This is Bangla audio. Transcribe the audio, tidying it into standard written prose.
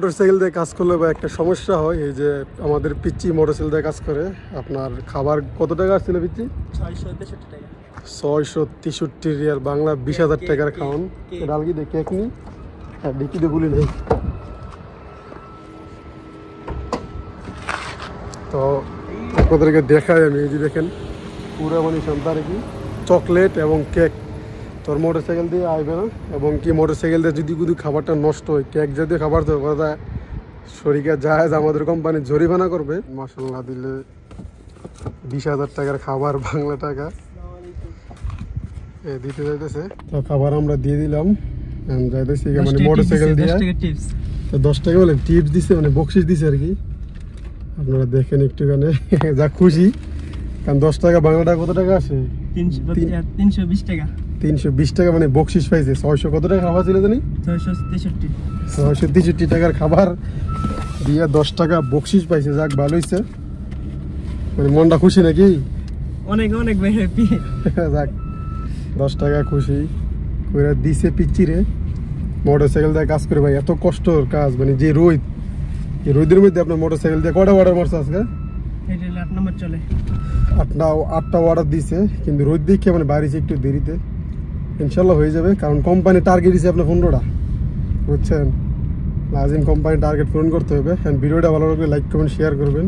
মোটরসাইকেল দিয়ে কাজ করলে বা একটা সমস্যা হয়, এই যে আমাদের পিচ্চি মোটরসাইকেল দিয়ে কাজ করে। আপনার খাবার কত টাকা আসছিল পিচ্চি? 663 টাকা। 663 রিয়াল, বাংলা 20,000 টাকার খাওয়ান। ডাল কি দেখে এক নি, হ্যাঁ ডিকি তো বলি নেই। তো আপনাদেরকে দেখাই আমি, এই যে দেখেন পুরো মানে সন্তান কি চকলেট এবং কেক। তোর মোটরসাইকেল দিয়ে আসবে না, এবং কি মোটরসাইকেল দিয়ে যদি খাবারটা নষ্ট হয়, কেক জাতীয় খাবার তো কথা শরীরে যায়, আমাদের কোম্পানি জরিমানা করবে। মাসাল্লাহ দিলে 20,000 টাকার খাবার, বাংলা টাকা দিতে যাইতেছে। তো খাবার আমরা দিয়ে দিলাম, যাইতেছি মানে মোটরসাইকেল দিয়ে 10 টাকা বলে টিপস দিছে, মানে বকশিস দিছে আর কি। আপনারা দেখেন একটুখানি যা খুশি, কারণ 10 টাকা বাংলা টাকা কত টাকা আসে? 320 টাকা। 320 টাকা মানে বকশিস পাইছে। 600 কত টাকা খাবার ছিল জানি? 663 টাকার খাবার দিয়ে 10 টাকা বকশিস পাইছে। যাক ভালো হয়েছে, মানে মনটা খুশি নাকি? অনেক অনেক ভাই হ্যাপি। যাক 10 টাকা খুশি করে দিছে পিচ্চি রে। মোটরসাইকেল দিয়ে কাজ করে ভাই, এত কষ্টর কাজ, মানে যে রোদ, এই রোদের মধ্যে আপনার মোটরসাইকেল দিয়ে কটা অর্ডার মারছে আজকে? 8 নম্বর চলে। 8টা অর্ডার দিছে, কিন্তু রোদ দেখে মানে বাড়িছে একটু দেরিতে। ইনশাল্লাহ হয়ে যাবে, কারণ কোম্পানি টার্গেট দিচ্ছে আপনার 15টা, বুঝছেন? লাজিম কোম্পানি টার্গেট পূরণ করতে হবে। ভিডিওটা ভালো লাগলে লাইক কমেন্ট শেয়ার করবেন।